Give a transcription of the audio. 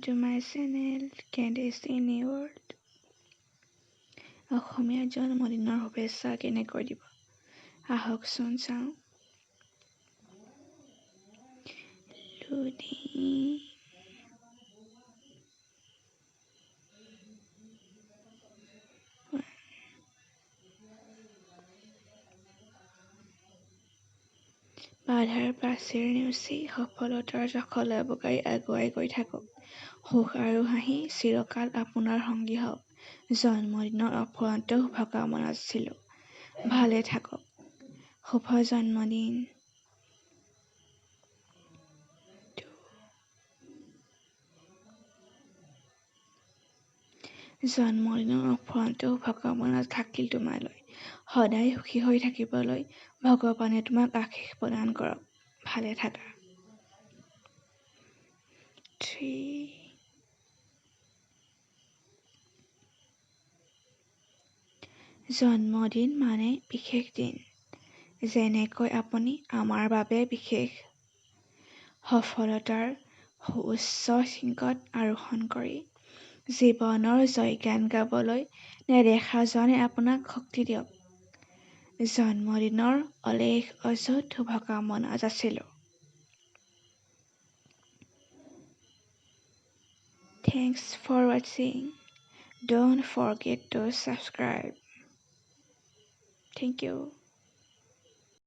to my channel Candice in the World. অসমীয়া জন্মদিনৰ শুভেচ্ছা কেনেকৈ দিব আহকচোন চাওঁ। বাধাৰ প্ৰাচীৰ নেওচি সফলতাৰ জখলা বগাই আগুৱাই গৈ থাকক। সুখ আৰু হাঁহি চিৰকাল আপোনাৰ সংগী হওক। জন্মদিনৰ অফুৰন্ত শুভকামনা যাচিলোঁ। ভালে থাকক। শুভ জন্মদিন। জন্মদিনৰ অফুৰন্ত শুভকামনা থাকিল তোমালৈ। সদায় সুখী হৈ থাকিবলৈ ভগৱানে তোমাক আশীষ প্ৰদান কৰক। ভালে থাকা। 3 জন্মদিন মানে বিশেষ দিন। যেনেকৈ আপুনি আমাৰ বাবে বিশেষ। সফলতাৰ সুউচ্চ শৃংখত আৰোহণ কৰি জীৱনৰ জয়গান গাবলৈ নেদেখাজনে আপোনাক শক্তি দিয়ক। জন্মদিনৰ অলেখ অযুত শুভকামনা যাচিলোঁ। Thanks for watching. Don't forget to subscribe. Thank you.